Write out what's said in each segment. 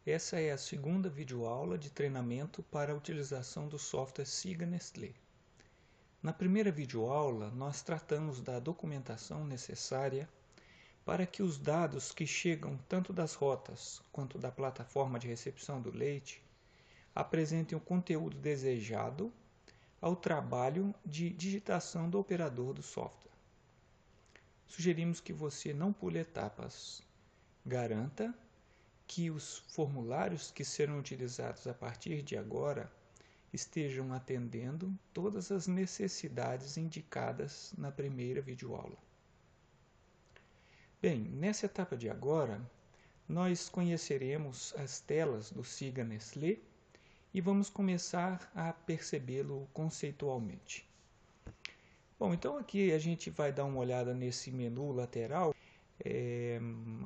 Essa é a segunda videoaula de treinamento para a utilização do software Siga Nestlé. Na primeira videoaula, nós tratamos da documentação necessária para que os dados que chegam tanto das rotas quanto da plataforma de recepção do leite apresentem o conteúdo desejado ao trabalho de digitação do operador do software. Sugerimos que você não pule etapas. Garanta que os formulários que serão utilizados a partir de agora estejam atendendo todas as necessidades indicadas na primeira videoaula. Bem, nessa etapa de agora, nós conheceremos as telas do Siga Nestlé e vamos começar a percebê-lo conceitualmente. Bom, então aqui a gente vai dar uma olhada nesse menu lateral.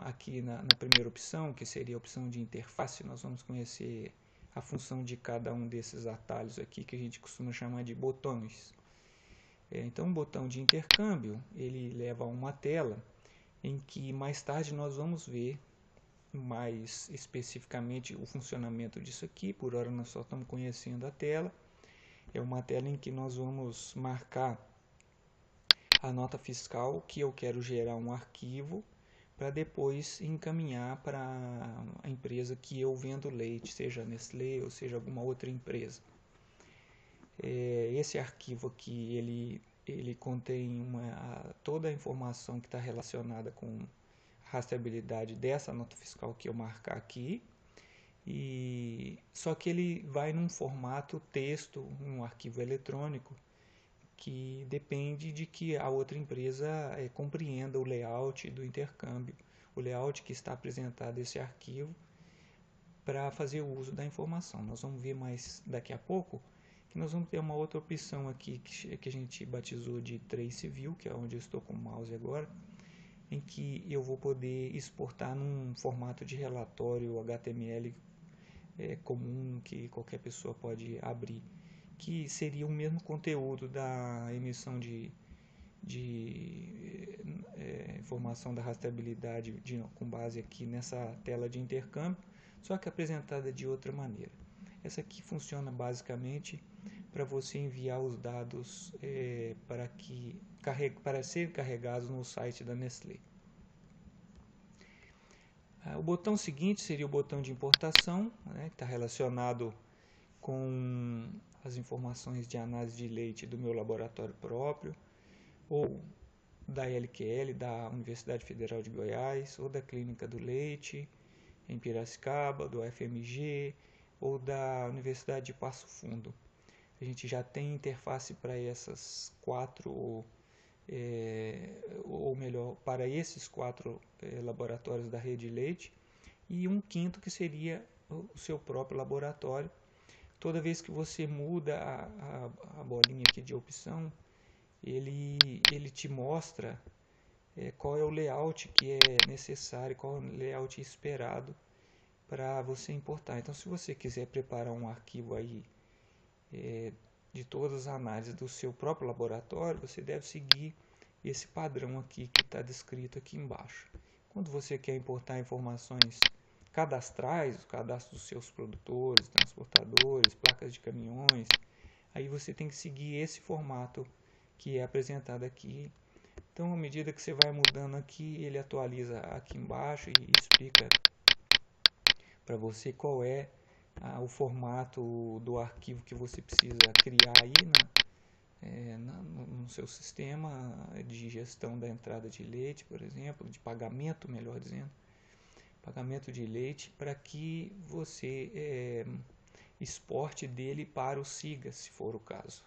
Aqui na primeira opção, que seria a opção de interface, nós vamos conhecer a função de cada um desses atalhos aqui, que a gente costuma chamar de botões. Então, o botão de intercâmbio, ele leva a uma tela em que mais tarde nós vamos ver mais especificamente o funcionamento disso aqui. Por hora nós só estamos conhecendo a tela. É uma tela em que nós vamos marcar a nota fiscal que eu quero gerar um arquivo para depois encaminhar para a empresa que eu vendo leite, seja Nestlé ou seja alguma outra empresa. Esse arquivo aqui, ele contém toda a informação que está relacionada com a rastreabilidade dessa nota fiscal que eu marcar aqui, só que ele vai num formato texto, um arquivo eletrônico, que depende de que a outra empresa compreenda o layout do intercâmbio, o layout que está apresentado nesse arquivo para fazer o uso da informação. Nós vamos ver mais daqui a pouco que nós vamos ter uma outra opção aqui que a gente batizou de Trace View, que é onde eu estou com o mouse agora, em que eu vou poder exportar num formato de relatório HTML comum que qualquer pessoa pode abrir, que seria o mesmo conteúdo da emissão de informação da rastreabilidade com base aqui nessa tela de intercâmbio, só que apresentada de outra maneira. Essa aqui funciona basicamente para você enviar os dados para serem carregados no site da Nestlé. O botão seguinte seria o botão de importação, que está relacionado com as informações de análise de leite do meu laboratório próprio, ou da LQL, da Universidade Federal de Goiás, ou da Clínica do Leite, em Piracicaba, do FMG, ou da Universidade de Passo Fundo. A gente já tem interface para essas quatro, ou melhor, para esses quatro laboratórios da rede leite, e um quinto que seria o seu próprio laboratório. Toda vez que você muda a bolinha aqui de opção, ele te mostra qual é o layout que é necessário, qual é o layout esperado para você importar. Então, se você quiser preparar um arquivo aí de todas as análises do seu próprio laboratório, você deve seguir esse padrão aqui que está descrito aqui embaixo. Quando você quer importar informações cadastrais, o cadastro dos seus produtores, transportadores, placas de caminhões, aí você tem que seguir esse formato que é apresentado aqui. Então, à medida que você vai mudando aqui, ele atualiza aqui embaixo e explica para você qual é o formato do arquivo que você precisa criar aí no seu sistema de gestão da entrada de leite, por exemplo, de pagamento, melhor dizendo, pagamento de leite, para que você exporte dele para o Siga, se for o caso.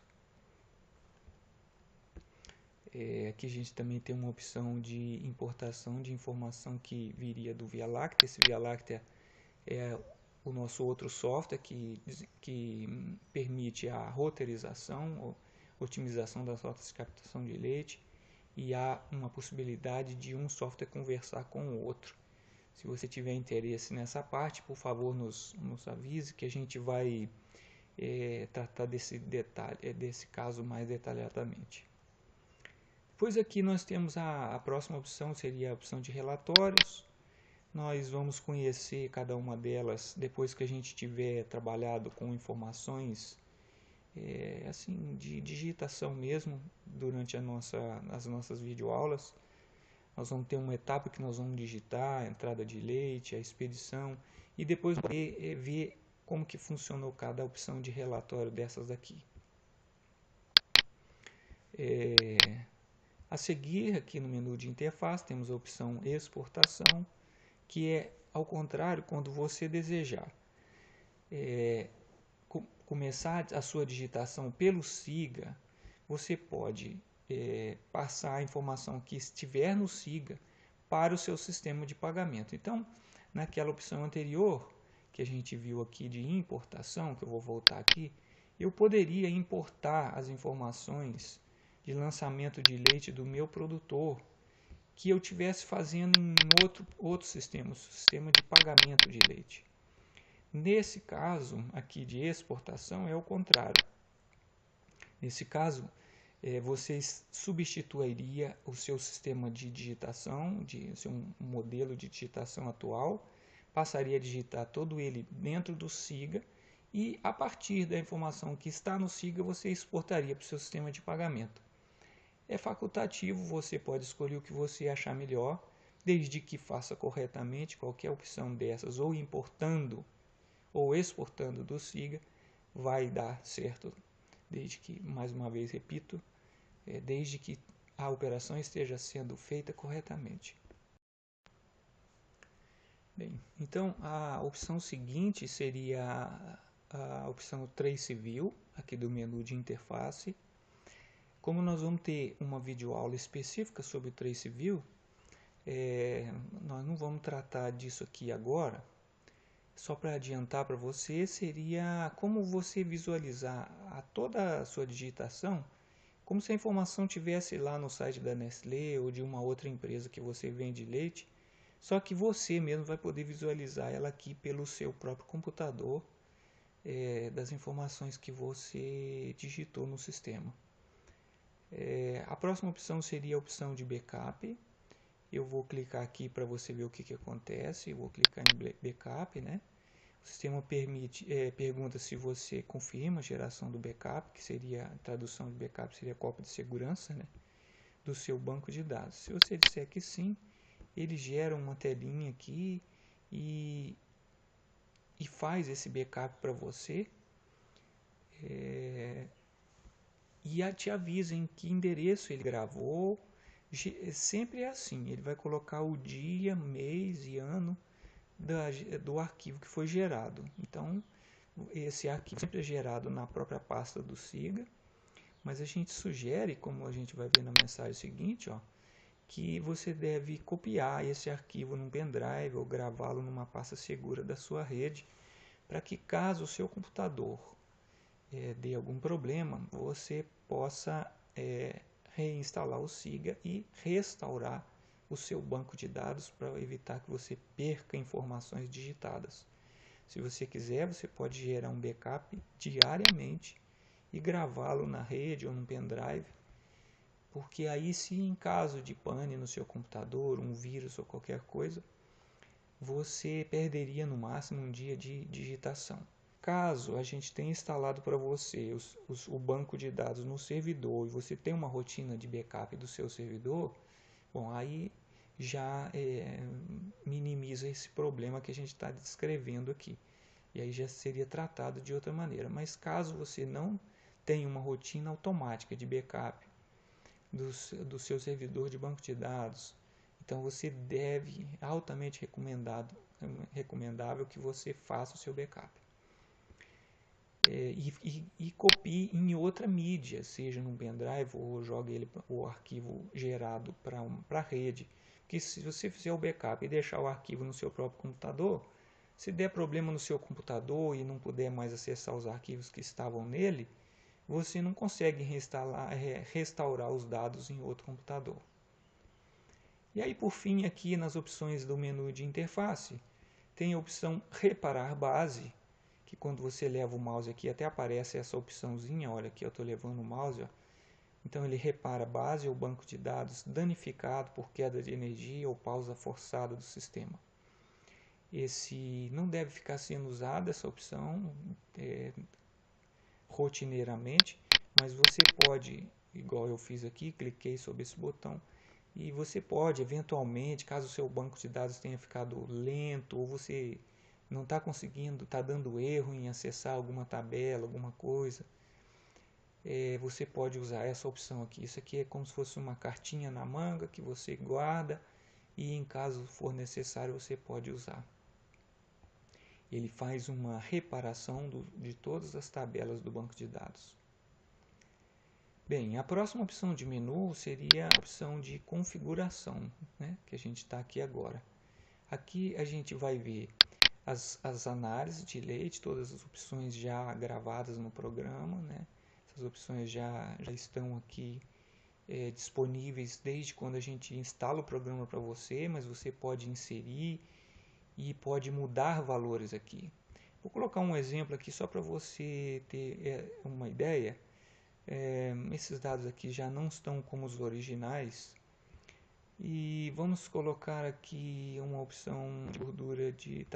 Aqui a gente também tem uma opção de importação de informação que viria do Via Láctea. Esse Via Láctea é o nosso outro software que permite a roteirização ou otimização das rotas de captação de leite, e há uma possibilidade de um software conversar com o outro. Se você tiver interesse nessa parte, por favor nos avise que a gente vai tratar desse caso mais detalhadamente. Depois aqui nós temos a próxima opção, seria a opção de relatórios. Nós vamos conhecer cada uma delas depois que a gente tiver trabalhado com informações assim, de digitação mesmo, durante as nossas videoaulas. Nós vamos ter uma etapa que nós vamos digitar a entrada de leite, a expedição, e depois ver como que funcionou cada opção de relatório dessas daqui. A seguir, aqui no menu de interface, temos a opção exportação, que é ao contrário, quando você desejar começar a sua digitação pelo SIGA, você pode passar a informação que estiver no SIGA para o seu sistema de pagamento. Então, naquela opção anterior, que a gente viu aqui de importação, que eu vou voltar aqui, eu poderia importar as informações de lançamento de leite do meu produtor que eu estivesse fazendo em outro sistema, o sistema de pagamento de leite. Nesse caso aqui de exportação é o contrário. Nesse caso, você substituiria o seu sistema de digitação, seu modelo de digitação atual, passaria a digitar todo ele dentro do SIGA e a partir da informação que está no SIGA você exportaria para o seu sistema de pagamento. É facultativo, você pode escolher o que você achar melhor, desde que faça corretamente qualquer opção dessas, ou importando ou exportando do SIGA, vai dar certo, desde que, mais uma vez repito, desde que a operação esteja sendo feita corretamente. Bem, então a opção seguinte seria a opção Trace View, aqui do menu de interface. Como nós vamos ter uma videoaula específica sobre Trace View, nós não vamos tratar disso aqui agora. Só para adiantar para você, seria como você visualizar toda a sua digitação, como se a informação tivesse lá no site da Nestlé ou de uma outra empresa que você vende leite, só que você mesmo vai poder visualizar ela aqui pelo seu próprio computador, das informações que você digitou no sistema. A próxima opção seria a opção de backup. Eu vou clicar aqui para você ver o que acontece. Eu vou clicar em backup, né? O sistema pergunta se você confirma a geração do backup, que seria a tradução de backup, seria a cópia de segurança, né, do seu banco de dados. Se você disser que sim, ele gera uma telinha aqui e faz esse backup para você e te avisa em que endereço ele gravou. Sempre é assim, ele vai colocar o dia, mês e ano do arquivo que foi gerado. Então, esse arquivo sempre é gerado na própria pasta do SIGA, mas a gente sugere, como a gente vai ver na mensagem seguinte, que você deve copiar esse arquivo num pendrive ou gravá-lo numa pasta segura da sua rede, para que caso o seu computador dê algum problema, você possa reinstalar o SIGA e restaurar o seu banco de dados para evitar que você perca informações digitadas. Se você quiser, você pode gerar um backup diariamente e gravá-lo na rede ou no pendrive, porque aí se em caso de pane no seu computador, um vírus ou qualquer coisa, você perderia no máximo um dia de digitação. Caso a gente tenha instalado para você o banco de dados no servidor e você tem uma rotina de backup do seu servidor, bom, aí já minimiza esse problema que a gente está descrevendo aqui. E aí já seria tratado de outra maneira. Mas caso você não tenha uma rotina automática de backup do seu servidor de banco de dados, então você deve, altamente recomendável que você faça o seu backup. E copie em outra mídia, seja num pendrive ou jogue o arquivo gerado para a rede. Porque se você fizer o backup e deixar o arquivo no seu próprio computador, se der problema no seu computador e não puder mais acessar os arquivos que estavam nele, você não consegue restaurar os dados em outro computador. E aí, por fim, aqui nas opções do menu de interface, tem a opção Reparar Base, que quando você leva o mouse aqui, até aparece essa opçãozinha, olha aqui, eu estou levando o mouse, ó. Então ele repara a base ou banco de dados danificado por queda de energia ou pausa forçada do sistema. não deve ficar sendo usada essa opção rotineiramente, mas você pode, igual eu fiz aqui, cliquei sobre esse botão, e você pode eventualmente, caso o seu banco de dados tenha ficado lento, ou você não está conseguindo, está dando erro em acessar alguma tabela, alguma coisa, você pode usar essa opção aqui. Isso aqui é como se fosse uma cartinha na manga que você guarda e em caso for necessário você pode usar. Ele faz uma reparação de todas as tabelas do banco de dados. Bem, a próxima opção de menu seria a opção de configuração, né, que a gente está aqui agora. Aqui a gente vai ver as análises de leite, todas as opções já gravadas no programa, né? Essas opções já estão aqui disponíveis desde quando a gente instala o programa para você, mas você pode inserir e pode mudar valores aqui. Vou colocar um exemplo aqui só para você ter uma ideia. Esses dados aqui já não estão como os originais. E vamos colocar aqui uma opção de gordura de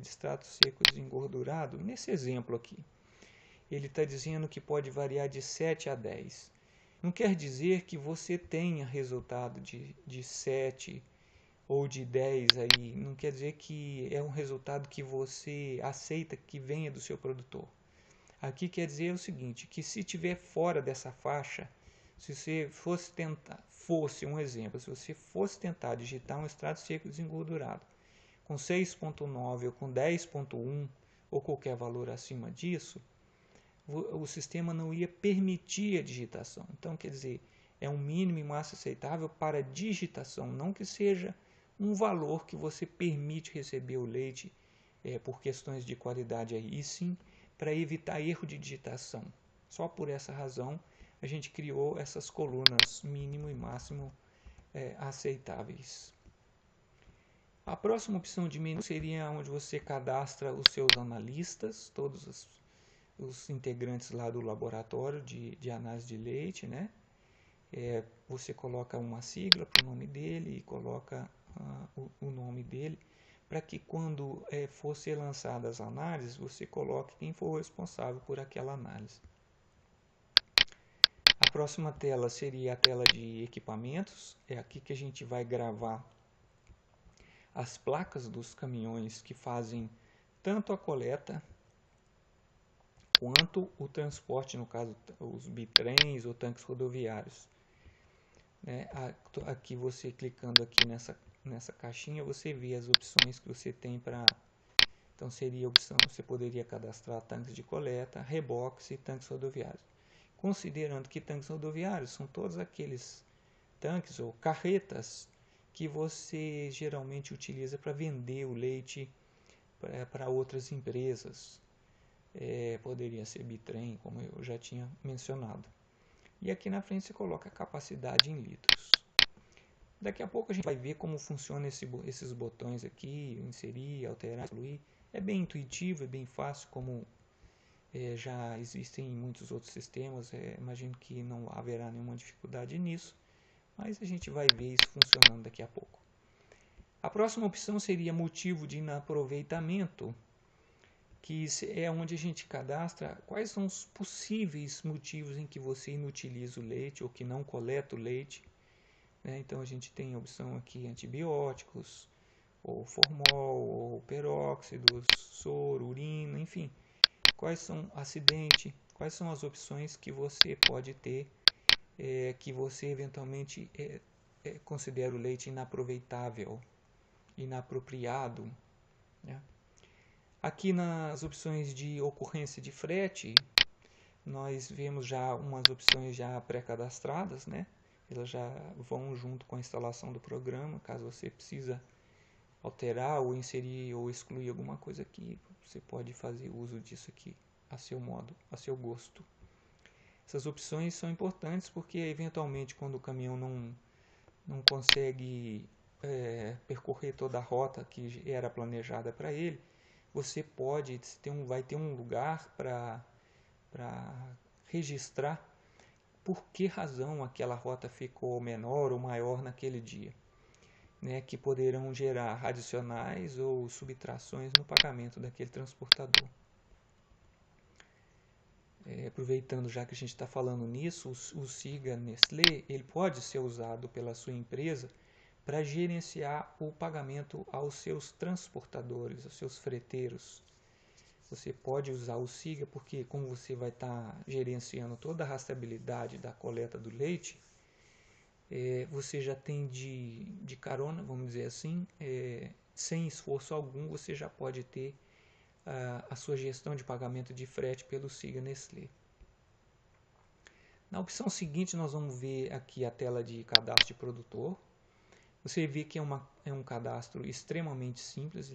extrato seco desengordurado. Nesse exemplo aqui, ele está dizendo que pode variar de 7 a 10. Não quer dizer que você tenha resultado de 7 ou de 10 aí. Não quer dizer que é um resultado que você aceita que venha do seu produtor. Aqui quer dizer o seguinte, que se estiver fora dessa faixa, se você fosse um exemplo, se você fosse tentar digitar um extrato seco desengordurado com 6.9 ou com 10.1 ou qualquer valor acima disso, o sistema não ia permitir a digitação. Então, quer dizer, é um mínimo e máximo aceitável para digitação, não que seja um valor que você permite receber o leite por questões de qualidade aí, e sim para evitar erro de digitação. Só por essa razão a gente criou essas colunas mínimo e máximo aceitáveis. A próxima opção de menu seria onde você cadastra os seus analistas, todos os integrantes lá do laboratório de análise de leite, né? Você coloca uma sigla para o nome dele e coloca o nome dele, para que quando for ser lançadas as análises, você coloque quem for o responsável por aquela análise. A próxima tela seria a tela de equipamentos. É aqui que a gente vai gravar as placas dos caminhões que fazem tanto a coleta quanto o transporte, no caso os bitrens ou tanques rodoviários. Aqui você clicando aqui nessa caixinha, você vê as opções que você tem para... Então seria a opção, você poderia cadastrar tanques de coleta, reboques e tanques rodoviários. Considerando que tanques rodoviários são todos aqueles tanques ou carretas que você geralmente utiliza para vender o leite para outras empresas. Poderia ser bitrem, como eu já tinha mencionado. E aqui na frente você coloca a capacidade em litros. Daqui a pouco a gente vai ver como funciona esses botões aqui, inserir, alterar, excluir. É bem intuitivo, é bem fácil, como já existem em muitos outros sistemas. Imagino que não haverá nenhuma dificuldade nisso, mas a gente vai ver isso funcionando daqui a pouco. A próxima opção seria motivo de inaproveitamento, que é onde a gente cadastra quais são os possíveis motivos em que você inutiliza o leite ou que não coleta o leite. Então a gente tem a opção aqui antibióticos, ou formol, ou peróxidos, soro, urina, enfim. Quais são acidente, quais são as opções que você pode ter, que você eventualmente considera o leite inaproveitável, inapropriado, né? Aqui nas opções de ocorrência de frete, nós vemos já umas opções já pré-cadastradas, né? Elas já vão junto com a instalação do programa. Caso você precisa alterar ou inserir ou excluir alguma coisa aqui, você pode fazer uso disso aqui a seu modo, a seu gosto. Essas opções são importantes porque eventualmente quando o caminhão não consegue percorrer toda a rota que era planejada para ele, você vai ter um lugar para registrar por que razão aquela rota ficou menor ou maior naquele dia. né, que poderão gerar adicionais ou subtrações no pagamento daquele transportador. Aproveitando já que a gente está falando nisso, o SIGA Nestlé ele pode ser usado pela sua empresa para gerenciar o pagamento aos seus transportadores, aos seus freteiros. Você pode usar o SIGA porque, como você vai estar gerenciando toda a rastreabilidade da coleta do leite, você já tem de carona, vamos dizer assim, sem esforço algum, você já pode ter a sua gestão de pagamento de frete pelo SIGA Nestlé. Na opção seguinte, nós vamos ver aqui a tela de cadastro de produtor. Você vê que é um cadastro extremamente simples.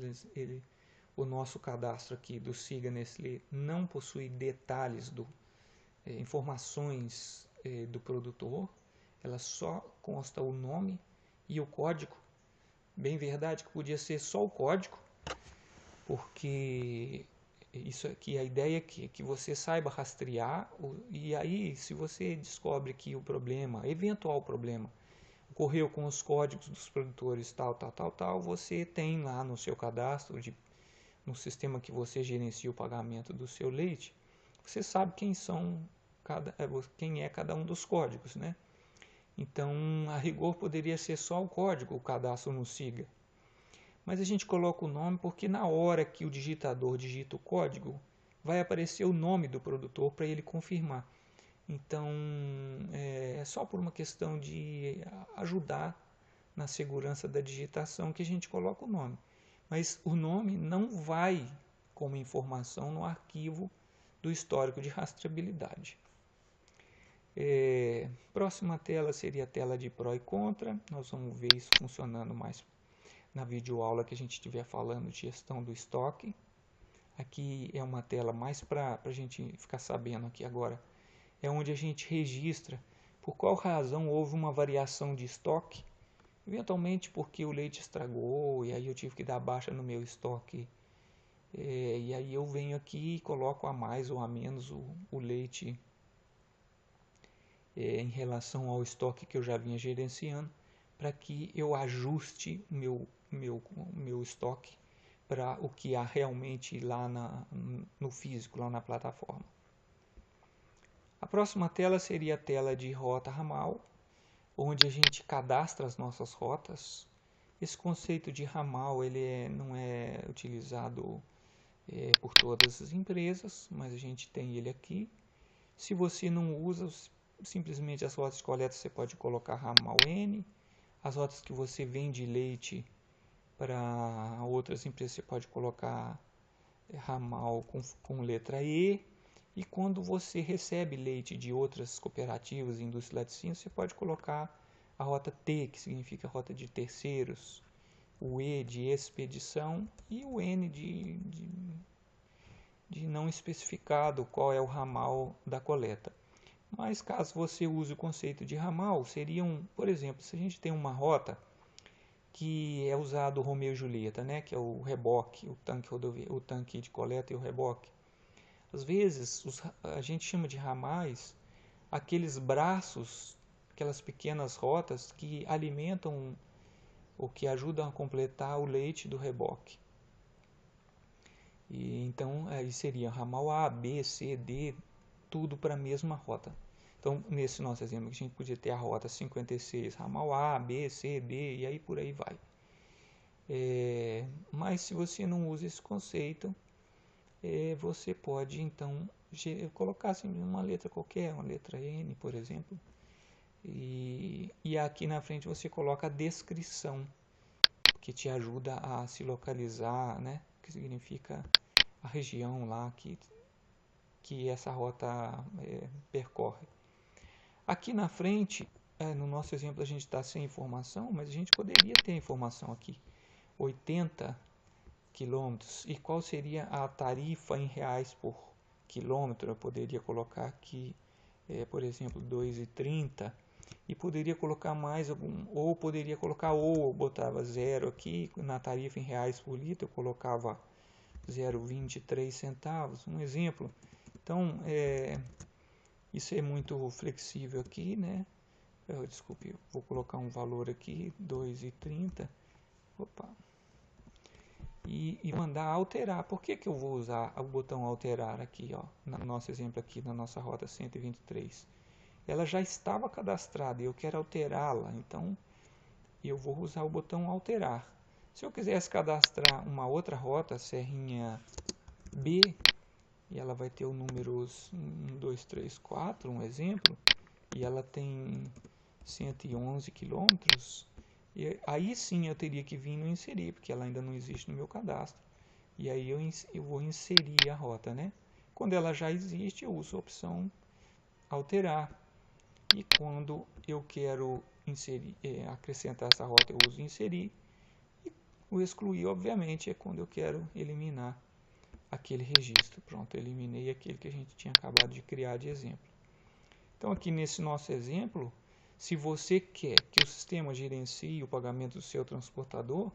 O nosso cadastro aqui do SIGA Nestlé não possui detalhes, informações do produtor. Ela só consta o nome e o código. Bem verdade que podia ser só o código, porque isso aqui, a ideia é que você saiba rastrear, e aí se você descobre que o problema, eventual problema, ocorreu com os códigos dos produtores tal, você tem lá no seu cadastro, no sistema que você gerencia o pagamento do seu leite, você sabe quem é cada um dos códigos, né? Então, a rigor poderia ser só o código, o cadastro no SIGA. Mas a gente coloca o nome porque na hora que o digitador digita o código, vai aparecer o nome do produtor para ele confirmar. Então, é só por uma questão de ajudar na segurança da digitação que a gente coloca o nome. Mas o nome não vai como informação no arquivo do histórico de rastreabilidade. Próxima tela seria a tela de pró e contra. Nós vamos ver isso funcionando mais na videoaula que a gente estiver falando de gestão do estoque. Aqui é uma tela mais para a gente ficar sabendo aqui agora. É onde a gente registra por qual razão houve uma variação de estoque. Eventualmente porque o leite estragou e aí eu tive que dar baixa no meu estoque. E aí eu venho aqui e coloco a mais ou a menos o leite em relação ao estoque que eu já vinha gerenciando, para que eu ajuste meu estoque para o que há realmente lá no físico, lá na plataforma. A próxima tela seria a tela de rota ramal, onde a gente cadastra as nossas rotas. Esse conceito de ramal não é utilizado por todas as empresas, mas a gente tem ele aqui. Se você não usa, simplesmente as rotas de coleta você pode colocar ramal N. As rotas que você vende leite para outras empresas você pode colocar ramal com letra E. E quando você recebe leite de outras cooperativas e indústria de laticínios, você pode colocar a rota T, que significa rota de terceiros, o E de expedição e o N de não especificado qual é o ramal da coleta. Mas caso você use o conceito de ramal, seriam, por exemplo, se a gente tem uma rota que é usado o Romeu e Julieta, né, que é o reboque, o tanque de coleta e o reboque. Às vezes a gente chama de ramais aqueles braços, aquelas pequenas rotas que alimentam ou que ajudam a completar o leite do reboque. E então aí seria ramal A, B, C, D, tudo para a mesma rota. Então nesse nosso exemplo a gente podia ter a rota 56, ramal A, B, C, D e aí por aí vai. Mas se você não usa esse conceito, você pode então colocar assim, uma letra qualquer, uma letra N, por exemplo, e aqui na frente você coloca a descrição, que te ajuda a se localizar, né? Que significa a região lá que essa rota percorre. Aqui na frente, no nosso exemplo a gente está sem informação, mas a gente poderia ter informação aqui, 80 quilômetros, e qual seria a tarifa em reais por quilômetro? Eu poderia colocar aqui, por exemplo, 2,30 e poderia colocar mais algum, ou poderia colocar, ou eu botava 0 aqui na tarifa em reais por litro, eu colocava 0,23 centavos, um exemplo. Então, isso é muito flexível aqui, né? Desculpe, eu vou colocar um valor aqui, 2,30, Opa. E mandar alterar. Por que eu vou usar o botão alterar aqui, ó, no nosso exemplo aqui, na nossa rota 123? Ela já estava cadastrada e eu quero alterá-la, então eu vou usar o botão alterar. Se eu quisesse cadastrar uma outra rota, Serrinha B, e ela vai ter o números 1, 2, 3, 4, um exemplo, e ela tem 111 quilômetros, e aí sim eu teria que vir no inserir, porque ela ainda não existe no meu cadastro. E aí eu vou inserir a rota, né? Quando ela já existe, eu uso a opção alterar. E quando eu quero inserir, acrescentar essa rota, eu uso inserir. E o excluir, obviamente, é quando eu quero eliminar aquele registro. Pronto, eu eliminei aquele que a gente tinha acabado de criar de exemplo. Então, aqui nesse nosso exemplo, se você quer que o sistema gerencie o pagamento do seu transportador,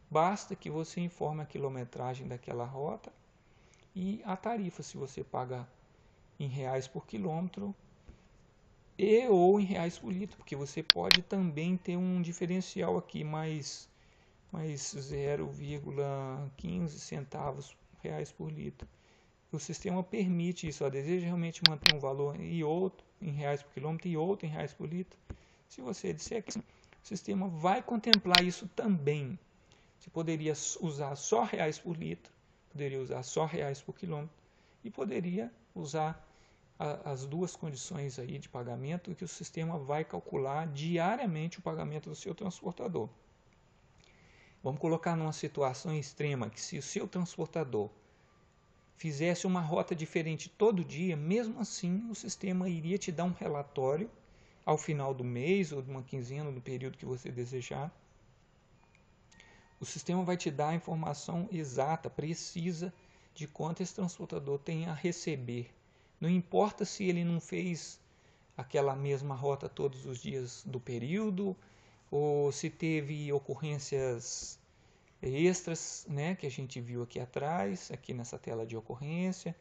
basta que você informe a quilometragem daquela rota e a tarifa, se você paga em reais por quilômetro e ou em reais por litro, porque você pode também ter um diferencial aqui, mais 0,15 centavos reais por litro. O sistema permite isso, deseja realmente manter um valor e outro em reais por quilômetro e outro em reais por litro. Se você disser que sim, o sistema vai contemplar isso também. Você poderia usar só reais por litro, poderia usar só reais por quilômetro e poderia usar as duas condições aí de pagamento que o sistema vai calcular diariamente o pagamento do seu transportador. Vamos colocar numa situação extrema que se o seu transportador fizesse uma rota diferente todo dia, mesmo assim o sistema iria te dar um relatório ao final do mês ou de uma quinzena, no período que você desejar. O sistema vai te dar a informação exata, precisa, de quanto esse transportador tem a receber. Não importa se ele não fez aquela mesma rota todos os dias do período, ou se teve ocorrências extras, né, que a gente viu aqui atrás, aqui nessa tela de ocorrência.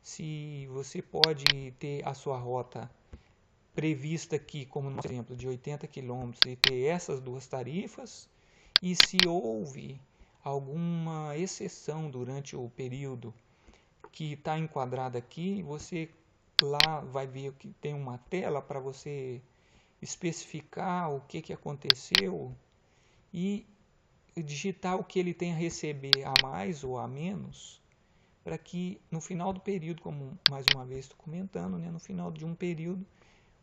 Se você pode ter a sua rota prevista aqui, como no exemplo, de 80 km e ter essas duas tarifas, e se houve alguma exceção durante o período que está enquadrada aqui, você lá vai ver que tem uma tela para você especificar o que aconteceu e digitar o que ele tem a receber a mais ou a menos, para que no final do período, como mais uma vez estou comentando, né, no final de um período,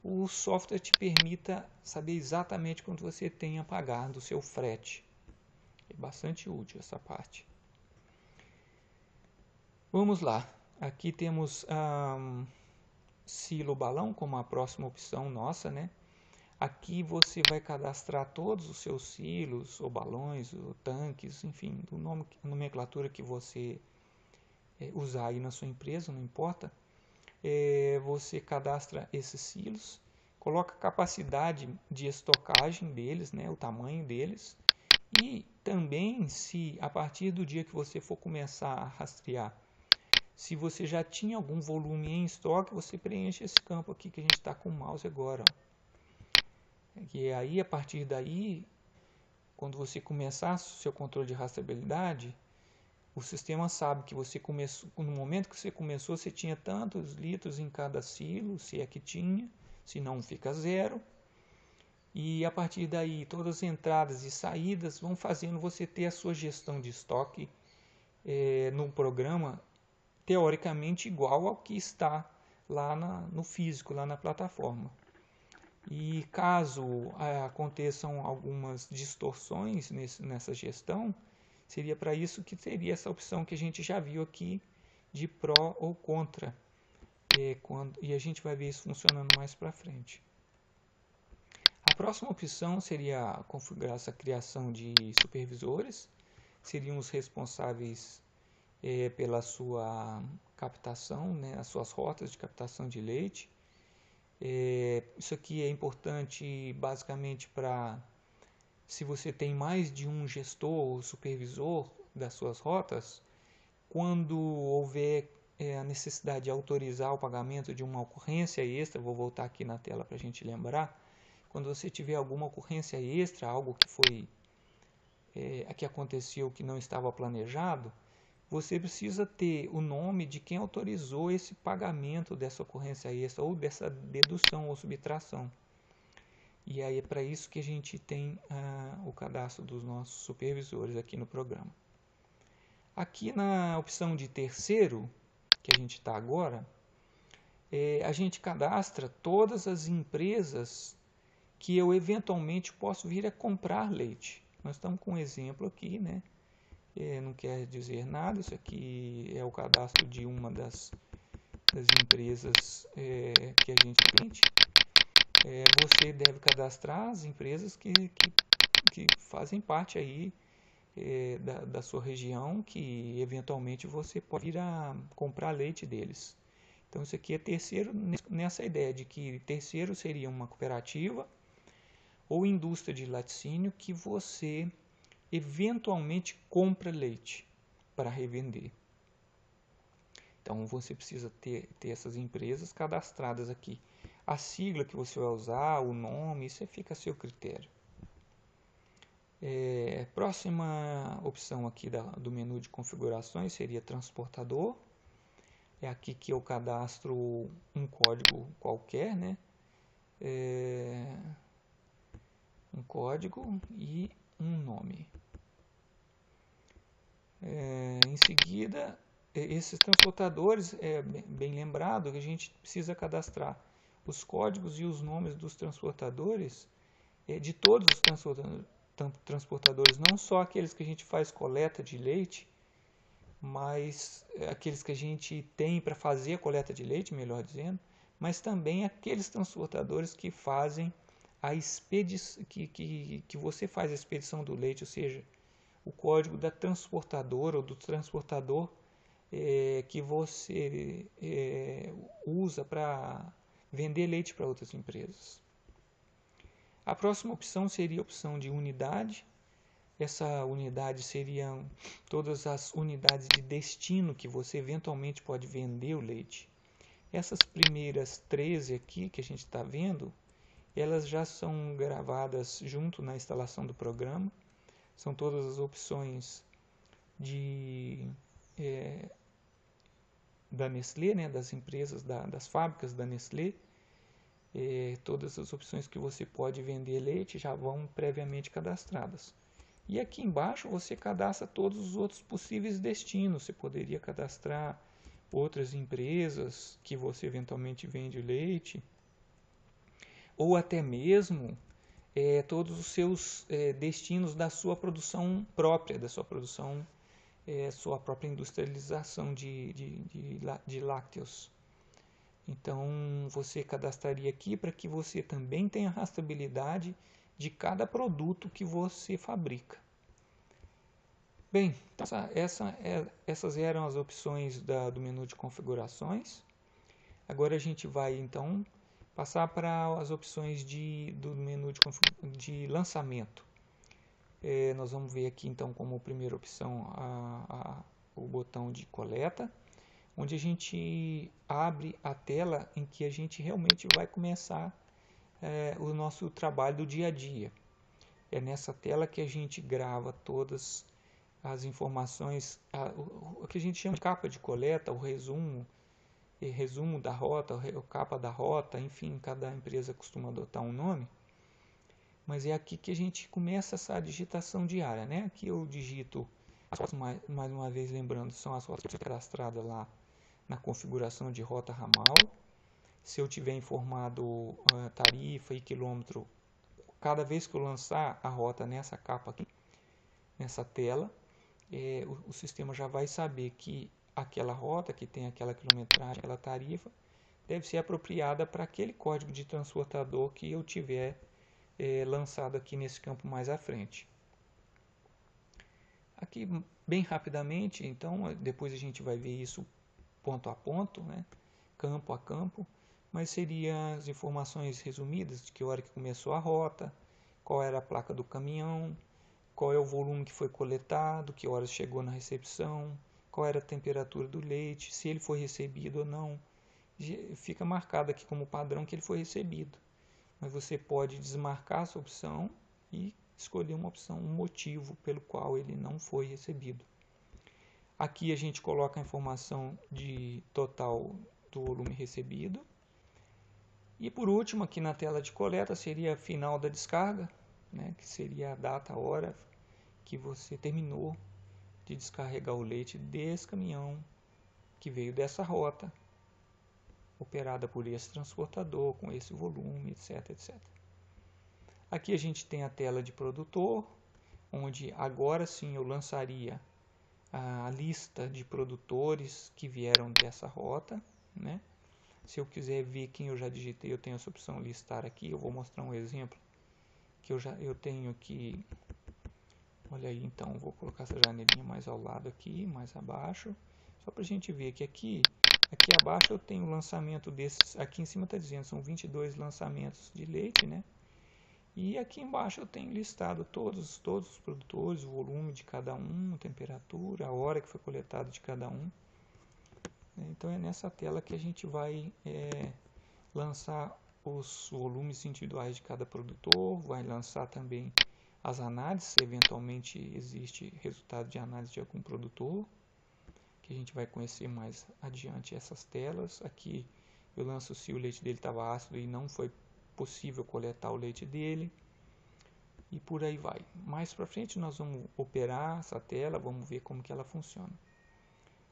o software te permita saber exatamente quanto você tem a pagar do seu frete. É bastante útil essa parte. Vamos lá. Aqui temos silo balão como a próxima opção nossa, né? Aqui você vai cadastrar todos os seus silos, ou balões, ou tanques, enfim, do nome, nomenclatura que você usar aí na sua empresa, não importa. Você cadastra esses silos, coloca a capacidade de estocagem deles, né, o tamanho deles, e também se a partir do dia que você for começar a rastrear, se você já tinha algum volume em estoque, você preenche esse campo aqui que a gente está com o mouse agora. E aí, a partir daí, quando você começar o seu controle de rastreabilidade, o sistema sabe que você começou, no momento que você começou, você tinha tantos litros em cada silo, se é que tinha, se não fica zero. E a partir daí, todas as entradas e saídas vão fazendo você ter a sua gestão de estoque no programa, teoricamente igual ao que está lá no físico, lá na plataforma. E caso aconteçam algumas distorções nessa gestão, seria para isso que teria essa opção que a gente já viu aqui de pró ou contra. E a gente vai ver isso funcionando mais para frente. A próxima opção seria configurar essa criação de supervisores. Seriam os responsáveis pela sua captação, né, as suas rotas de captação de leite. Isso aqui é importante basicamente para se você tem mais de um gestor ou supervisor das suas rotas, quando houver a necessidade de autorizar o pagamento de uma ocorrência extra, vou voltar aqui na tela para a gente lembrar, quando você tiver alguma ocorrência extra, algo que foi que aconteceu que não estava planejado, você precisa ter o nome de quem autorizou esse pagamento dessa ocorrência extra ou dessa dedução ou subtração. E aí é para isso que a gente tem o cadastro dos nossos supervisores aqui no programa. Aqui na opção de terceiro, que a gente está agora, a gente cadastra todas as empresas que eu eventualmente posso vir a comprar leite. Nós estamos com um exemplo aqui, né? Não quer dizer nada, isso aqui é o cadastro de uma das empresas que a gente tem. Você deve cadastrar as empresas que fazem parte aí da sua região, que eventualmente você pode vir a comprar leite deles. Então isso aqui é terceiro, nessa ideia de que terceiro seria uma cooperativa ou indústria de laticínio que você eventualmente compra leite para revender. Então você precisa ter essas empresas cadastradas aqui. A sigla que você vai usar, o nome, isso fica a seu critério. Próxima opção aqui do menu de configurações seria transportador. É aqui que eu cadastro um código qualquer, né? Um código e um nome. Em seguida, esses transportadores, bem lembrado que a gente precisa cadastrar os códigos e os nomes dos transportadores, de todos os transportadores, não só aqueles que a gente faz coleta de leite, mas aqueles que a gente tem para fazer a coleta de leite, melhor dizendo, mas também aqueles transportadores que fazem a expedição, que você faz a expedição do leite, ou seja, o código da transportadora ou do transportador que você usa para vender leite para outras empresas. A próxima opção seria a opção de unidade. Essa unidade seriam todas as unidades de destino que você eventualmente pode vender o leite. Essas primeiras 13 aqui que a gente está vendo, elas já são gravadas junto na instalação do programa. São todas as opções da Nestlé, né, das empresas, das fábricas da Nestlé. Todas as opções que você pode vender leite já vão previamente cadastradas. E aqui embaixo você cadastra todos os outros possíveis destinos. Você poderia cadastrar outras empresas que você eventualmente vende leite, ou até mesmo todos os seus destinos da sua produção própria, da sua produção, sua própria industrialização de lácteos. Então você cadastraria aqui para que você também tenha rastreabilidade de cada produto que você fabrica. Bem, essas eram as opções do menu de configurações. Agora a gente vai então passar para as opções do menu de lançamento. Nós vamos ver aqui então como primeira opção o botão de coleta, onde a gente abre a tela em que a gente realmente vai começar o nosso trabalho do dia a dia. É nessa tela que a gente grava todas as informações, o que a gente chama de capa de coleta, o resumo da rota, o capa da rota, enfim, cada empresa costuma adotar um nome. Mas é aqui que a gente começa essa digitação diária, né? Aqui eu digito as rotas, mais uma vez lembrando, são as rotas cadastradas lá na configuração de rota ramal. Se eu tiver informado tarifa e quilômetro, cada vez que eu lançar a rota nessa capa aqui, nessa tela, o sistema já vai saber que aquela rota que tem aquela quilometragem, aquela tarifa, deve ser apropriada para aquele código de transportador que eu tiver lançado aqui nesse campo mais à frente. Aqui, bem rapidamente, então, depois a gente vai ver isso ponto a ponto, né? Campo a campo, mas seriam as informações resumidas de que hora que começou a rota, qual era a placa do caminhão, qual é o volume que foi coletado, que horas chegou na recepção, qual era a temperatura do leite, se ele foi recebido ou não. Fica marcado aqui como padrão que ele foi recebido. Mas você pode desmarcar essa opção e escolher uma opção, um motivo pelo qual ele não foi recebido. Aqui a gente coloca a informação de total do volume recebido. E por último, aqui na tela de coleta, seria a final da descarga, né, que seria a data, a hora que você terminou de descarregar o leite desse caminhão que veio dessa rota, operada por esse transportador, com esse volume, etc, etc. Aqui a gente tem a tela de produtor, onde agora sim eu lançaria a lista de produtores que vieram dessa rota, né? Se eu quiser ver quem eu já digitei, eu tenho essa opção listar aqui. Eu vou mostrar um exemplo que eu tenho aqui. Olha aí, então, vou colocar essa janelinha mais ao lado aqui, mais abaixo, só para a gente ver que aqui abaixo eu tenho o lançamento desses. Aqui em cima está dizendo são 22 lançamentos de leite, né? E aqui embaixo eu tenho listado todos os produtores, o volume de cada um, a temperatura, a hora que foi coletado de cada um. Então é nessa tela que a gente vai lançar os volumes individuais de cada produtor, vai lançar também as análises, se eventualmente existe resultado de análise de algum produtor, que a gente vai conhecer mais adiante essas telas. Aqui eu lanço se o leite dele estava ácido e não foi possível coletar o leite dele, e por aí vai. Mais para frente nós vamos operar essa tela, vamos ver como que ela funciona.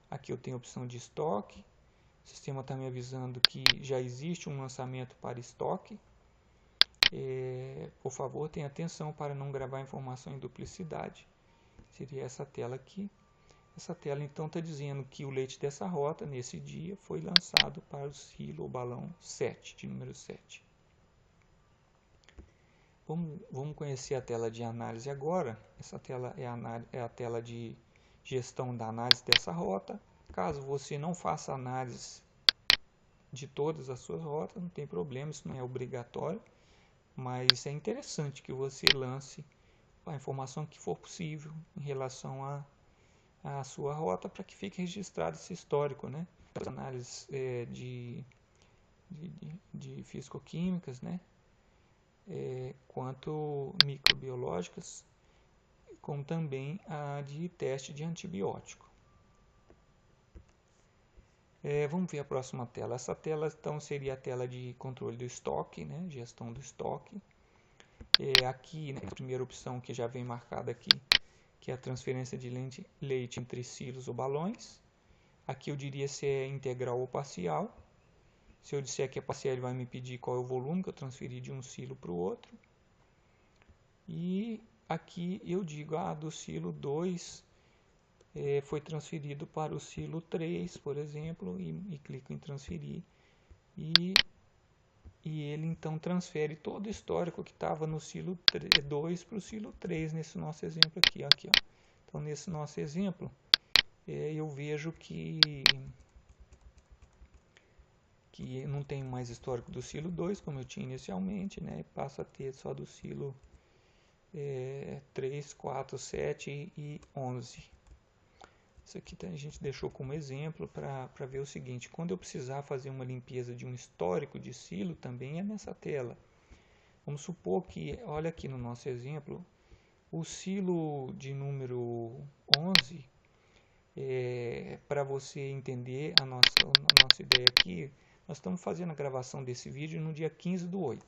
Aqui eu tenho a opção de estoque. O sistema está me avisando que já existe um lançamento para estoque. Por favor, tenha atenção para não gravar informação em duplicidade. Seria essa tela aqui. Essa tela então está dizendo que o leite dessa rota, nesse dia, foi lançado para o silo ou balão 7, de número 7. Vamos conhecer a tela de análise agora. Essa tela é a tela de gestão da análise dessa rota. Caso você não faça análise de todas as suas rotas, não tem problema, isso não é obrigatório, mas é interessante que você lance a informação que for possível em relação à sua rota, para que fique registrado esse histórico, né? As análises de físico-químicas, né? Quanto microbiológicas, como também a de teste de antibiótico. Vamos ver a próxima tela. Essa tela então seria a tela de controle do estoque, né? Gestão do estoque. Aqui, né, a primeira opção que já vem marcada aqui, que é a transferência de leite entre silos ou balões. Aqui eu diria se é integral ou parcial. Se eu disser que é parcial, ele vai me pedir qual é o volume que eu transferi de um silo para o outro. E aqui eu digo, do silo 2 foi transferido para o silo 3, por exemplo, e clico em transferir. E ele então transfere todo o histórico que estava no silo 2 para o silo 3, nesse nosso exemplo aqui. Então, nesse nosso exemplo, eu vejo que não tem mais histórico do silo 2, como eu tinha inicialmente, né? Passa a ter só do silo 3, 4, 7 e 11. Isso aqui a gente deixou como exemplo para ver o seguinte: quando eu precisar fazer uma limpeza de um histórico de silo, também é nessa tela. Vamos supor que, olha aqui no nosso exemplo, o silo de número 11, para você entender a nossa ideia aqui, nós estamos fazendo a gravação desse vídeo no dia 15/8.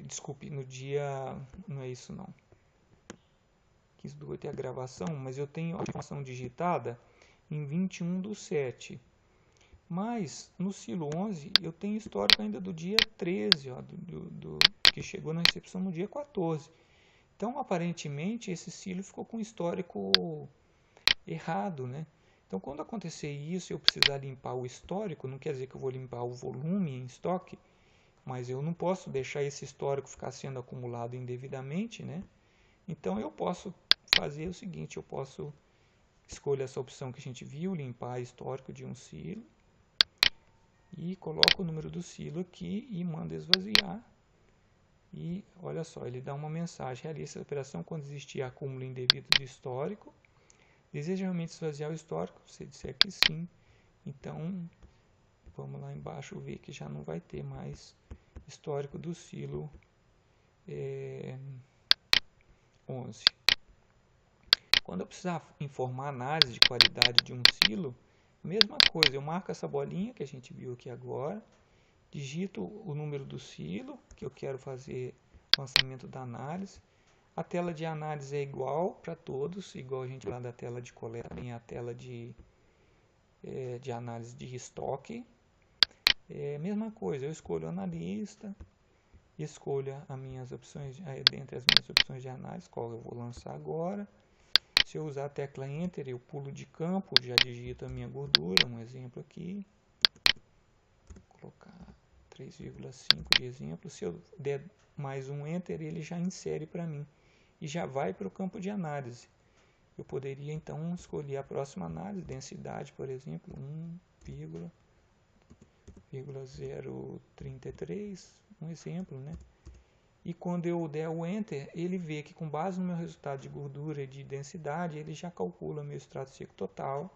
Desculpe, no dia... não é isso não. 15/8 é a gravação, mas eu tenho a informação digitada em 21/7. Mas no silo 11 eu tenho histórico ainda do dia 13, que chegou na recepção no dia 14. Então, aparentemente, esse silo ficou com histórico errado, né? Então, quando acontecer isso, eu precisar limpar o histórico, não quer dizer que eu vou limpar o volume em estoque, mas eu não posso deixar esse histórico ficar sendo acumulado indevidamente, né? Então, eu posso fazer o seguinte: eu posso escolher essa opção que a gente viu, limpar histórico de um silo, e coloco o número do silo aqui e mando esvaziar. E olha só, ele dá uma mensagem: realize a operação quando existir acúmulo indevido de histórico. Deseja realmente esvaziar o histórico? Se disser que sim, então vamos lá embaixo ver que já não vai ter mais histórico do silo 11. Quando eu precisar informar a análise de qualidade de um silo, mesma coisa, eu marco essa bolinha que a gente viu aqui agora, digito o número do silo que eu quero fazer o lançamento da análise. A tela de análise é igual para todos, igual a gente lá da tela de coleta, tem a tela de análise de estoque. Mesma coisa, eu escolho analista, escolho as minhas opções, dentre as minhas opções de análise, qual eu vou lançar agora. Se eu usar a tecla Enter, eu pulo de campo, já digito a minha gordura, um exemplo aqui. Vou colocar 3,5 de exemplo. Se eu der mais um Enter, ele já insere para mim e já vai para o campo de análise. Eu poderia então escolher a próxima análise, densidade, por exemplo, 1,033, um exemplo, né? E quando eu der o Enter, ele vê que com base no meu resultado de gordura e de densidade, ele já calcula meu extrato seco total,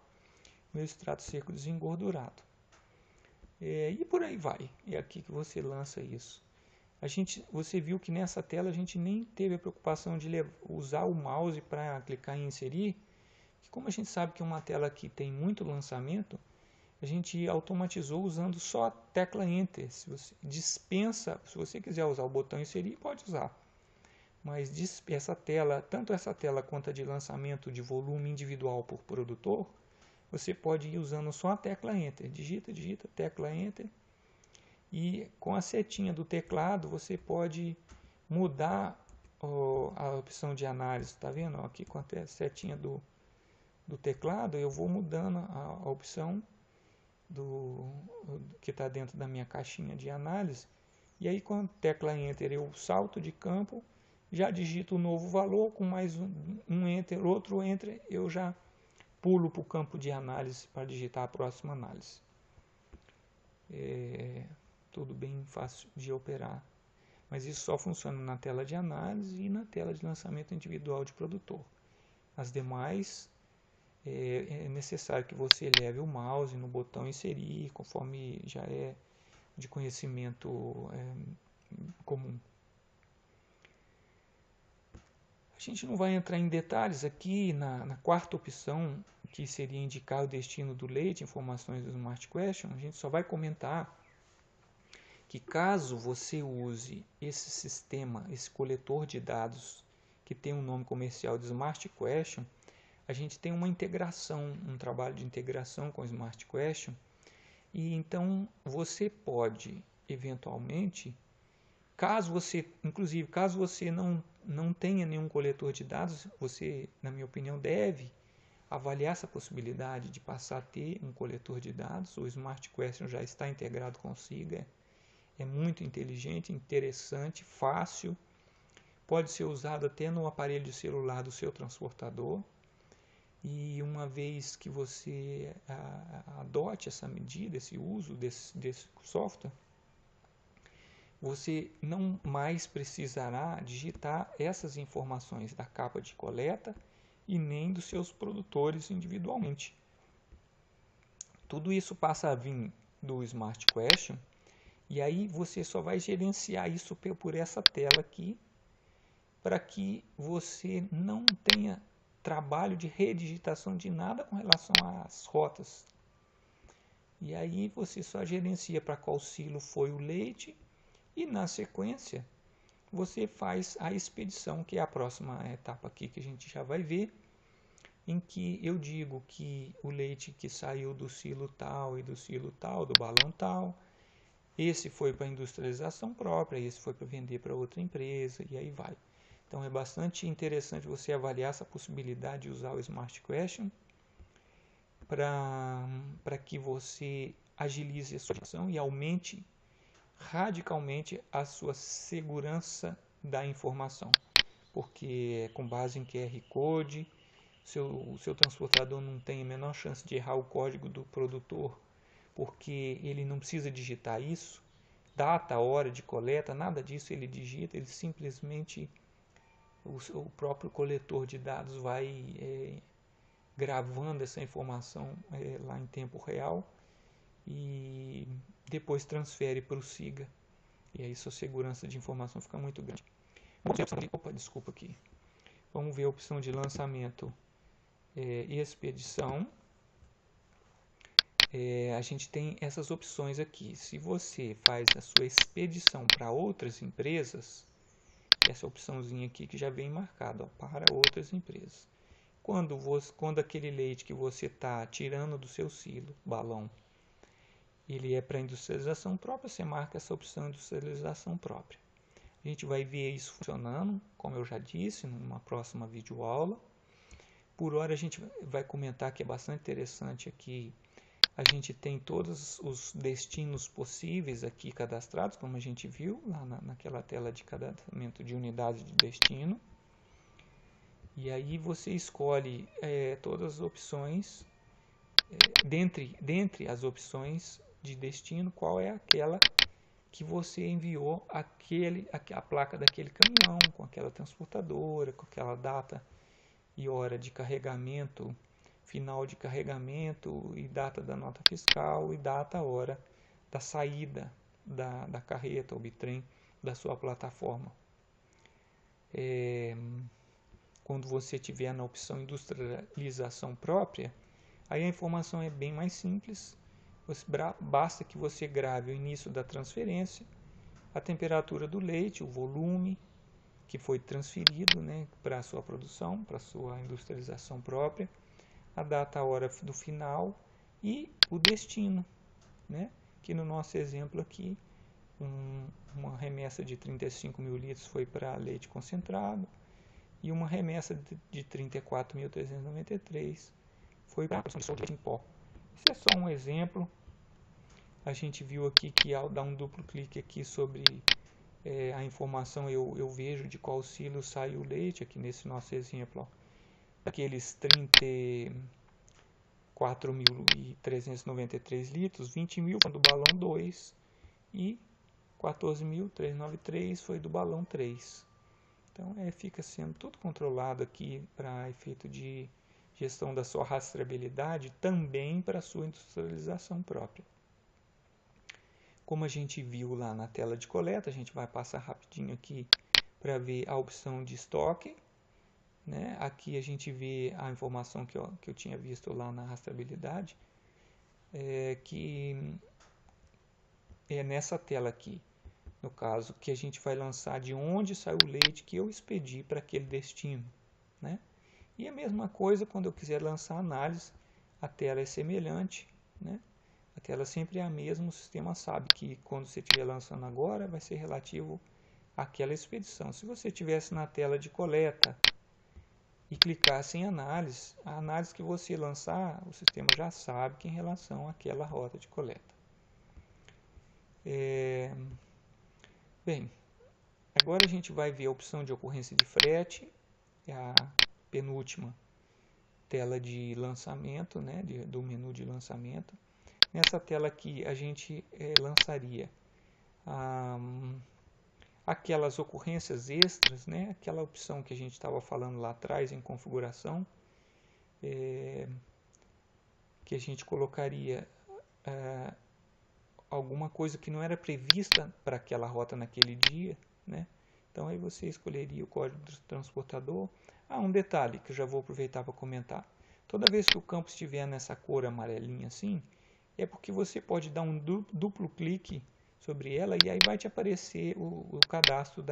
meu extrato seco desengordurado. E por aí vai. É aqui que você lança isso. Você viu que nessa tela a gente nem teve a preocupação de usar o mouse para clicar em inserir. Que como a gente sabe que uma tela que tem muito lançamento, a gente automatizou usando só a tecla Enter. Se você quiser usar o botão inserir, pode usar. Mas essa tela, tanto essa tela quanto a de lançamento de volume individual por produtor, você pode ir usando só a tecla Enter. Digita, tecla Enter. E com a setinha do teclado você pode mudar a opção de análise. Está vendo? Aqui com a setinha do teclado eu vou mudando a opção que está dentro da minha caixinha de análise. E aí com a tecla Enter eu salto de campo, já digito o novo valor, com mais um Enter, outro Enter, eu já pulo para o campo de análise para digitar a próxima análise. Tudo bem fácil de operar, mas isso só funciona na tela de análise e na tela de lançamento individual de produtor. As demais é necessário que você leve o mouse no botão inserir, conforme já é de conhecimento comum. A gente não vai entrar em detalhes aqui na quarta opção, que seria indicar o destino do leite, informações do Smart Question. A gente só vai comentar que caso você use esse sistema, esse coletor de dados que tem um nome comercial de Smart Question, a gente tem uma integração, um trabalho de integração com o Smart Question, e então você pode eventualmente, caso você não tenha nenhum coletor de dados, você, na minha opinião, deve avaliar essa possibilidade de passar a ter um coletor de dados. O Smart Question já está integrado com o SIGA, é muito inteligente, interessante, fácil, pode ser usado até no aparelho de celular do seu transportador. E uma vez que você adote essa medida, esse uso desse software, você não mais precisará digitar essas informações da capa de coleta e nem dos seus produtores individualmente. Tudo isso passa a vir do Smart Question, e aí você só vai gerenciar isso por essa tela aqui, para que você não tenha trabalho de redigitação de nada com relação às rotas. E aí você só gerencia para qual silo foi o leite e na sequência você faz a expedição, que é a próxima etapa aqui que a gente já vai ver, em que eu digo que o leite que saiu do silo tal e do silo tal, do balão tal, esse foi para industrialização própria, esse foi para vender para outra empresa, e aí vai. Então é bastante interessante você avaliar essa possibilidade de usar o Smart Question para que você agilize a sua gestão e aumente radicalmente a sua segurança da informação. Porque é com base em QR Code, o seu transportador não tem a menor chance de errar o código do produtor, porque ele não precisa digitar isso, data, hora de coleta, nada disso ele digita, ele simplesmente, o próprio coletor de dados vai gravando essa informação lá em tempo real e depois transfere para o SIGA, e aí sua segurança de informação fica muito grande. Opa, desculpa aqui. Vamos ver a opção de lançamento expedição. A gente tem essas opções aqui. Se você faz a sua expedição para outras empresas, essa opçãozinha aqui que já vem marcada, ó, para outras empresas. Quando aquele leite que você está tirando do seu silo, balão, ele é para industrialização própria, você marca essa opção industrialização própria. A gente vai ver isso funcionando, como eu já disse, numa próxima videoaula. Por hora a gente vai comentar que é bastante interessante aqui. A gente tem todos os destinos possíveis aqui cadastrados, como a gente viu lá naquela tela de cadastramento de unidade de destino. E aí você escolhe todas as opções, dentre as opções de destino, qual é aquela que você enviou a placa daquele caminhão, com aquela transportadora, com aquela data e hora de carregamento, final de carregamento e data da nota fiscal e data, hora da saída da carreta ou bitrem da sua plataforma. Quando você tiver na opção industrialização própria, aí a informação é bem mais simples. Basta que você grave o início da transferência, a temperatura do leite, o volume que foi transferido, né, para a sua produção, para a sua industrialização própria, a data, a hora do final e o destino, né, que no nosso exemplo aqui, uma remessa de 35 mil litros foi para leite concentrado e uma remessa de 34.393 foi para leite em pó. Isso é só um exemplo. A gente viu aqui que ao dar um duplo clique aqui sobre a informação, eu vejo de qual silo sai o leite, aqui nesse nosso exemplo. Ó. Aqueles 34.393 litros, 20 mil foi do balão 2 e 14.393 foi do balão 3. Então fica sendo tudo controlado aqui para efeito de gestão da sua rastreabilidade, também para a sua industrialização própria. Como a gente viu lá na tela de coleta, a gente vai passar rapidinho aqui para ver a opção de estoque. Né? Aqui a gente vê a informação que eu tinha visto lá na rastreabilidade, que é nessa tela aqui, no caso, que a gente vai lançar de onde saiu o leite que eu expedi para aquele destino. Né? E a mesma coisa quando eu quiser lançar análise, a tela é semelhante, né? A tela sempre é a mesma, o sistema sabe que quando você estiver lançando agora, vai ser relativo àquela expedição. Se você estivesse na tela de coleta e clicasse em análise, a análise que você lançar, o sistema já sabe que em relação àquela rota de coleta. Bem, agora a gente vai ver a opção de ocorrência de frete, é a penúltima tela de lançamento, né, do menu de lançamento. Nessa tela aqui a gente lançaria aquelas ocorrências extras, né? Aquela opção que a gente estava falando lá atrás em configuração, que a gente colocaria alguma coisa que não era prevista para aquela rota naquele dia, né? Então aí você escolheria o código do transportador. Um detalhe que eu já vou aproveitar para comentar. Toda vez que o campo estiver nessa cor amarelinha assim, é porque você pode dar um duplo clique sobre ela e aí vai te aparecer o cadastro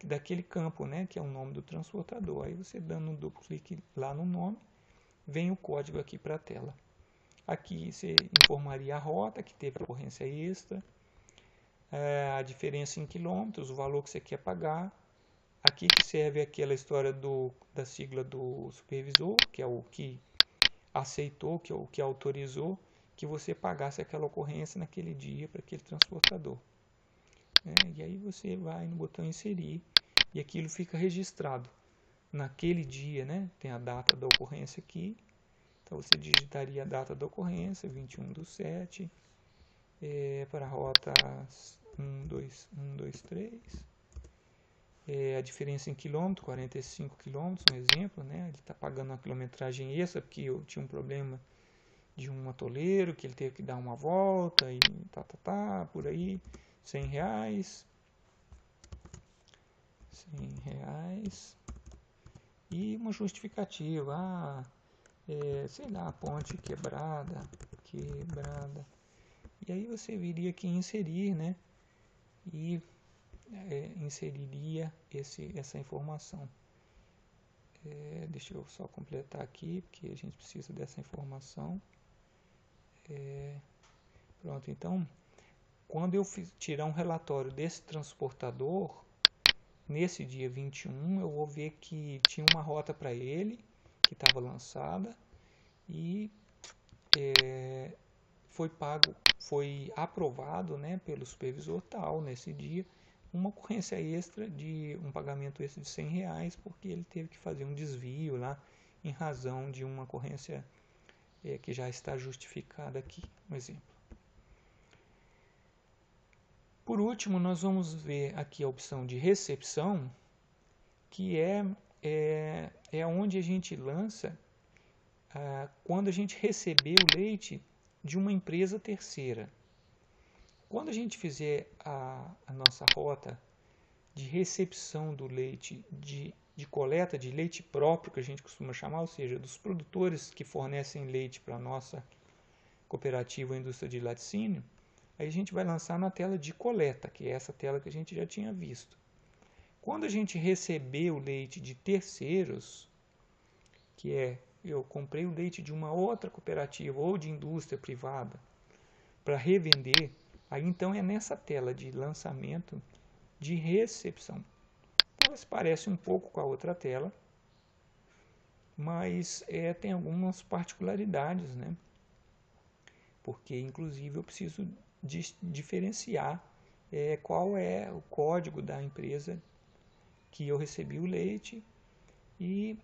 daquele campo, né, que é o nome do transportador. Aí você dando um duplo clique lá no nome, vem o código aqui para a tela. Aqui você informaria a rota que teve a ocorrência extra, a diferença em quilômetros, o valor que você quer pagar. Aqui que serve aquela história da sigla do supervisor, que é o que aceitou, que é o que autorizou que você pagasse aquela ocorrência naquele dia para aquele transportador. E aí você vai no botão inserir e aquilo fica registrado naquele dia, né? Tem a data da ocorrência aqui, então você digitaria a data da ocorrência, 21/7, para a rota 123, a diferença em quilômetro, 45 quilômetros, um exemplo, né? Ele está pagando uma quilometragem extra porque eu tinha um problema de um atoleiro que ele teve que dar uma volta e por aí, R$100. R$100 e uma justificativa, sei lá, ponte quebrada, e aí você viria aqui em inserir, né, e inseriria essa informação. Deixa eu só completar aqui, porque a gente precisa dessa informação. Pronto, então, quando eu tirar um relatório desse transportador, nesse dia 21, eu vou ver que tinha uma rota para ele, que estava lançada, e foi aprovado, né, pelo supervisor tal, nesse dia, uma ocorrência extra de um pagamento extra de R$100, porque ele teve que fazer um desvio lá, em razão de uma ocorrência que já está justificada aqui, um exemplo. Por último, nós vamos ver aqui a opção de recepção, que é onde a gente lança quando a gente receber o leite de uma empresa terceira. Quando a gente fizer a nossa rota de recepção do leite, de coleta de leite próprio, que a gente costuma chamar, ou seja, dos produtores que fornecem leite para a nossa cooperativa ou indústria de laticínio, aí a gente vai lançar na tela de coleta, que é essa tela que a gente já tinha visto. Quando a gente receber o leite de terceiros, que eu comprei o leite de uma outra cooperativa ou de indústria privada para revender, aí então é nessa tela de lançamento de recepção. Ela se parece um pouco com a outra tela, mas tem algumas particularidades, né? Porque inclusive eu preciso diferenciar qual é o código da empresa que eu recebi o leite e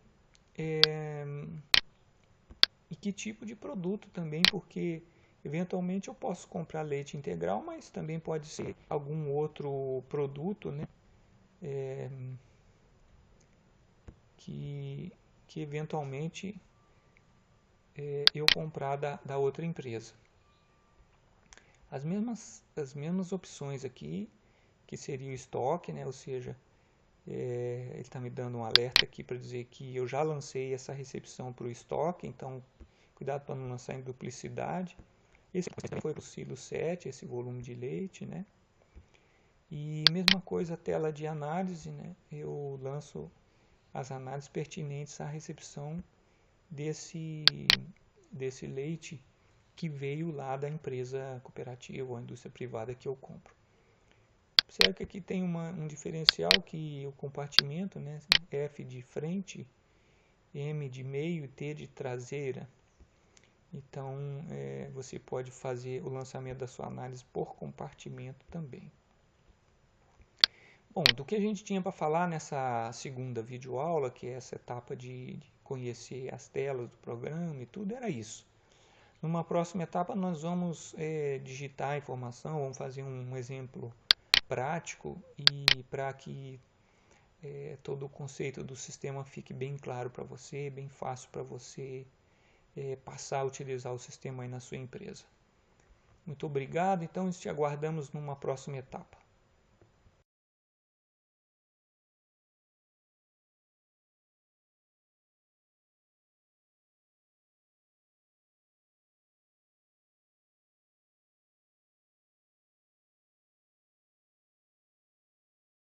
que tipo de produto também, porque eventualmente eu posso comprar leite integral, mas também pode ser algum outro produto, né, que eventualmente eu comprar da outra empresa. As mesmas opções aqui, que seria o estoque, né, ou seja, ele está me dando um alerta aqui para dizer que eu já lancei essa recepção para o estoque, então cuidado para não lançar em duplicidade. Esse foi para o silo 7, esse volume de leite, né? E mesma coisa a tela de análise, né? Eu lanço as análises pertinentes à recepção desse leite que veio lá da empresa cooperativa ou indústria privada que eu compro. Observe que aqui tem um diferencial que o compartimento, né? F de frente, M de meio e T de traseira. Então, você pode fazer o lançamento da sua análise por compartimento também. Bom, do que a gente tinha para falar nessa segunda videoaula, que é essa etapa de conhecer as telas do programa e tudo, era isso. Numa próxima etapa, nós vamos digitar a informação, vamos fazer um exemplo prático e para que todo o conceito do sistema fique bem claro para você, bem fácil para você passar a utilizar o sistema aí na sua empresa. Muito obrigado, então te aguardamos numa próxima etapa.